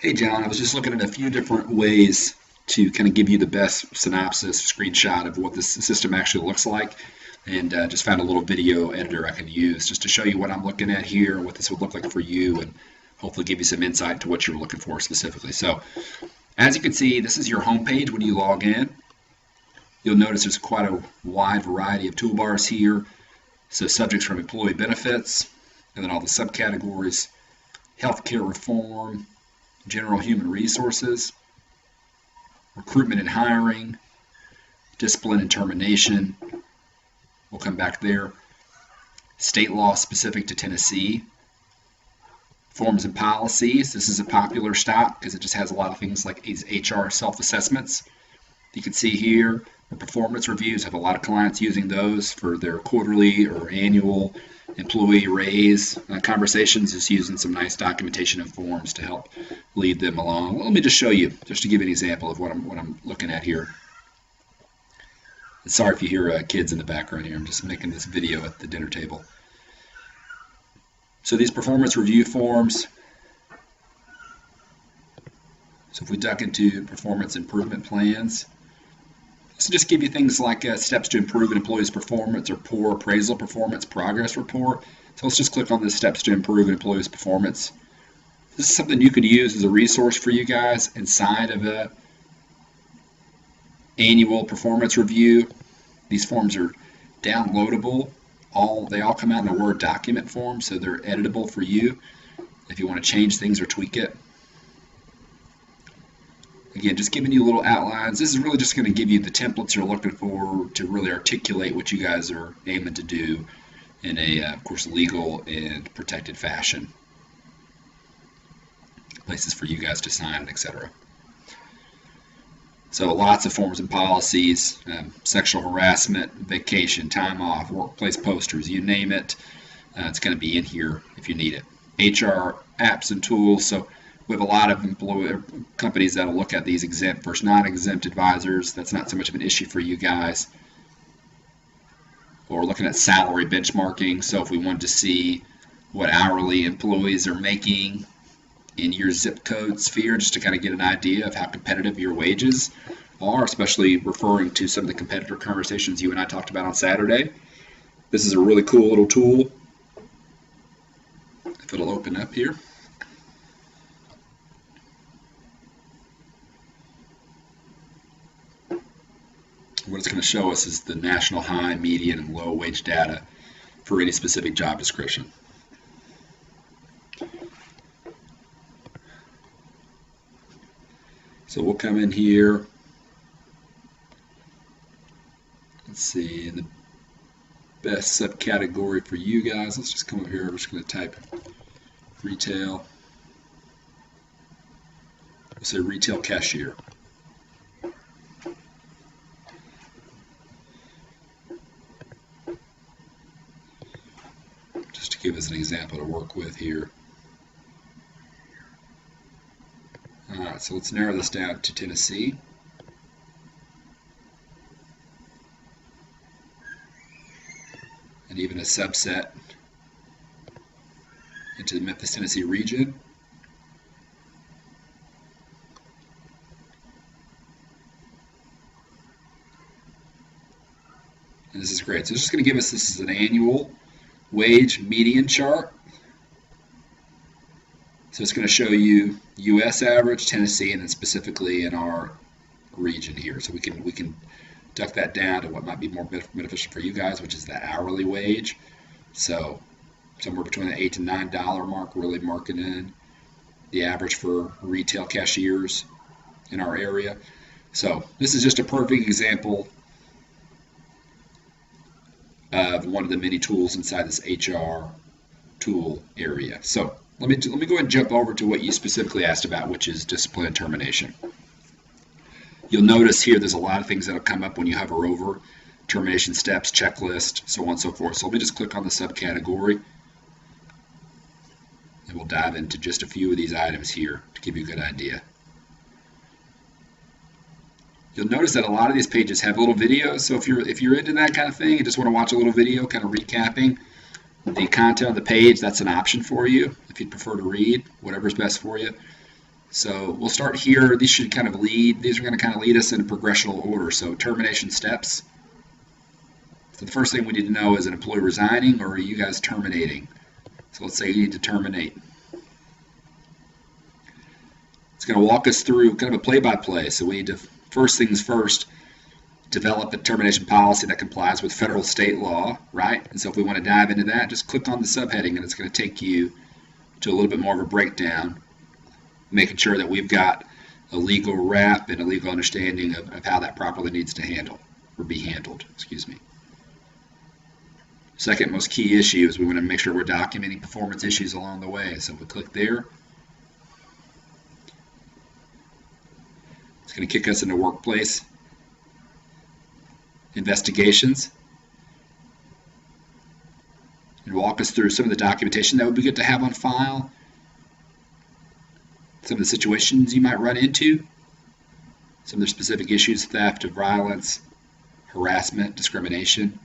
Hey, John, I was just looking at a few different ways to kind of give you the best synopsis screenshot of what this system actually looks like, and just found a little video editor I can use just to show you what I'm looking at here, what this would look like for you, and hopefully give you some insight to what you're looking for specifically. So, as you can see, this is your home page when you log in. You'll notice there's quite a wide variety of toolbars here. So, subjects from employee benefits, and then all the subcategories, healthcare reform, general human resources, recruitment and hiring, discipline and termination. We'll come back there. State law specific to Tennessee. Forms and policies. This is a popular stop because it just has a lot of things like HR self-assessments. You can see here the performance reviews. Have a lot of clients using those for their quarterly or annual employee raise conversations, just using some nice documentation and forms to help lead them along. Well, let me just show you, just to give you an example of what I'm looking at here. Sorry if you hear kids in the background here. I'm just making this video at the dinner table. So these performance review forms. So if we duck into performance improvement plans, this will just give you things like steps to improve an employee's performance or poor appraisal performance progress report. So let's just click on the steps to improve an employee's performance. This is something you could use as a resource for you guys inside of a annual performance review. These forms are downloadable. They all come out in a Word document form, so they're editable for you if you want to change things or tweak it. Again, just giving you little outlines. This is really just going to give you the templates you're looking for to really articulate what you guys are aiming to do in a, of course, legal and protected fashion. Places for you guys to sign, etc. So lots of forms and policies, sexual harassment, vacation, time off, workplace posters, you name it. It's going to be in here if you need it. HR apps and tools. So we have a lot of companies that will look at these exempt versus non-exempt advisors. That's not so much of an issue for you guys. Or looking at salary benchmarking. So if we wanted to see what hourly employees are making in your zip code sphere, just to kind of get an idea of how competitive your wages are, especially referring to some of the competitor conversations you and I talked about on Saturday. This is a really cool little tool. If it'll open up here. What it's going to show us is the national high, median, and low wage data for any specific job description. So we'll come in here. Let's see, in the best subcategory for you guys, let's just come over here. We're just going to type retail. We'll say retail cashier. Just to give us an example to work with here. Alright, so let's narrow this down to Tennessee. And even a subset into the Memphis, Tennessee region. And this is great. So it's just going to give us, this is an annual wage median chart. So it's going to show you U.S. average, Tennessee, and then specifically in our region here. So we can duck that down to what might be more beneficial for you guys, which is the hourly wage. So somewhere between the $8 to $9 mark, really marking in the average for retail cashiers in our area. So this is just a perfect example of one of the many tools inside this HR tool area. So let me go ahead and jump over to what you specifically asked about, which is discipline and termination. You'll notice here there's a lot of things that will come up when you hover over termination steps, checklist, so on and so forth. So let me just click on the subcategory, and we'll dive into just a few of these items here to give you a good idea. You'll notice that a lot of these pages have little videos, so if you're into that kind of thing and just want to watch a little video kind of recapping the content of the page, that's an option for you if you'd prefer to read, whatever's best for you. So we'll start here. These are going to kind of lead us in a progressional order. So termination steps. So the first thing we need to know is an employee resigning or are you guys terminating? So let's say you need to terminate. It's going to walk us through kind of a play-by-play. So we need to, first things first, develop a termination policy that complies with federal state law, right? And so if we want to dive into that, just click on the subheading and it's going to take you to a little bit more of a breakdown, making sure that we've got a legal wrap and a legal understanding of how that properly needs to be handled. Second most key issue is we want to make sure we're documenting performance issues along the way. So if we click there, it's going to kick us into workplace investigations and walk us through some of the documentation that would be good to have on file, some of the situations you might run into, some of the specific issues, theft, violence, harassment, discrimination.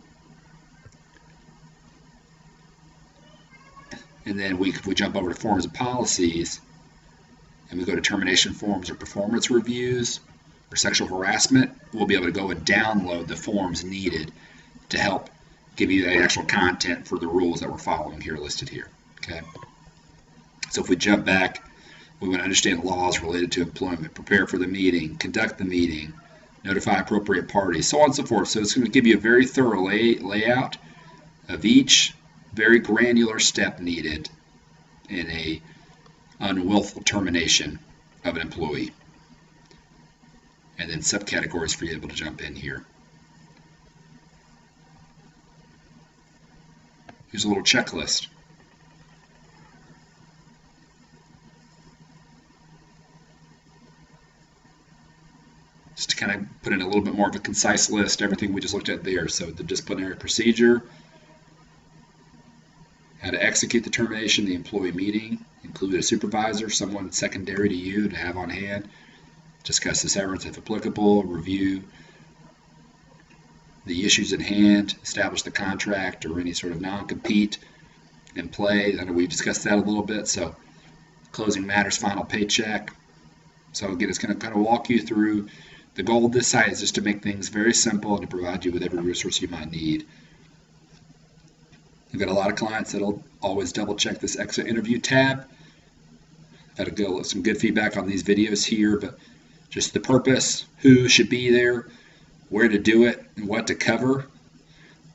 And then if we jump over to forms and policies and we go to termination forms or performance reviews or sexual harassment, we'll be able to go and download the forms needed to help give you the actual content for the rules that we're following here listed here. Okay. So if we jump back, we want to understand the laws related to employment, prepare for the meeting, conduct the meeting, notify appropriate parties, so on and so forth. So it's going to give you a very thorough layout of each very granular step needed in a unwillful termination of an employee. And then subcategories for you to be able to jump in here. Here's a little checklist. Just to kind of put in a little bit more of a concise list, everything we just looked at there. So the disciplinary procedure, how to execute the termination, the employee meeting, include a supervisor, someone secondary to you to have on hand, discuss the severance if applicable, review the issues at hand, establish the contract or any sort of non-compete in play. I know we've discussed that a little bit. So closing matters, final paycheck. So again, it's going to kind of walk you through. The goal of this site is just to make things very simple and to provide you with every resource you might need. I've got a lot of clients that'll always double check this exit interview tab. I've had some good feedback on these videos here, but just the purpose, who should be there, where to do it, and what to cover,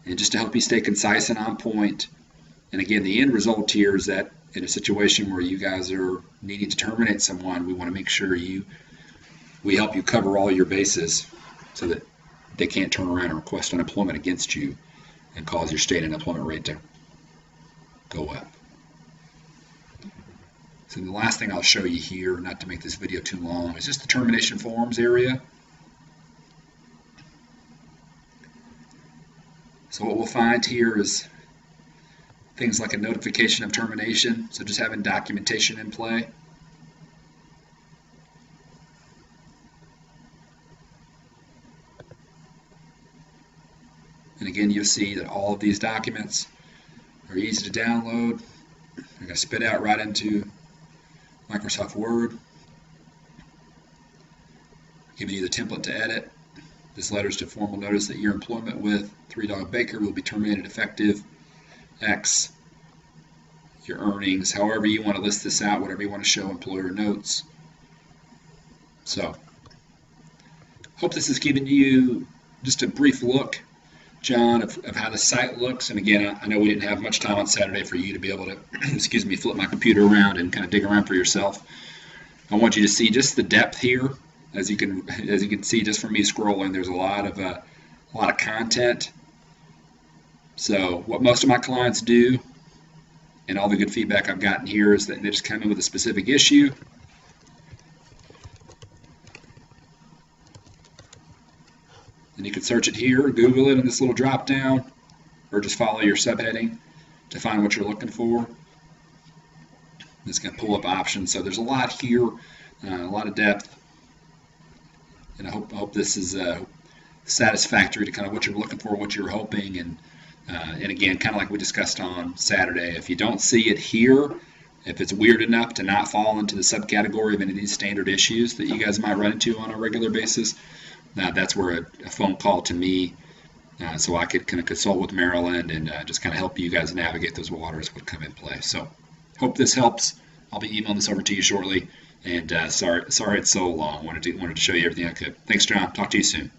and just to help you stay concise and on point. And again, the end result here is that in a situation where you guys are needing to terminate someone, we want to make sure we help you cover all your bases so that they can't turn around and request unemployment against you and cause your state unemployment rate to go up. So the last thing I'll show you here, not to make this video too long, is just the termination forms area. So what we'll find here is things like a notification of termination, so just having documentation in play. And again, you'll see that all of these documents are easy to download. They're going to spit out right into Microsoft Word, giving you the template to edit. This letter is to formal notice that your employment with Three Dog Baker will be terminated effective X. Your earnings, however you want to list this out, whatever you want to show employer notes. So, hope this has given you just a brief look, John, of how the site looks. And again, I know we didn't have much time on Saturday for you to be able to, flip my computer around and kind of dig around for yourself. I want you to see just the depth here. As you can see just from me scrolling, there's a lot of content. So what most of my clients do, and all the good feedback I've gotten here, is that they just come in with a specific issue. And you can search it here, Google it in this little drop down, or just follow your subheading to find what you're looking for. It's going to pull up options. So there's a lot here, a lot of depth. And I hope this is satisfactory to kind of what you're looking for, what you're hoping. And again, kind of like we discussed on Saturday, if you don't see it here, If it's weird enough to not fall into the subcategory of any of these standard issues that you guys might run into on a regular basis, that's where a phone call to me, so I could kind of consult with Maryland and just kind of help you guys navigate those waters would come in play. So hope this helps. I'll be emailing this over to you shortly. And sorry it's so long. Wanted to show you everything I could. Thanks, John. Talk to you soon.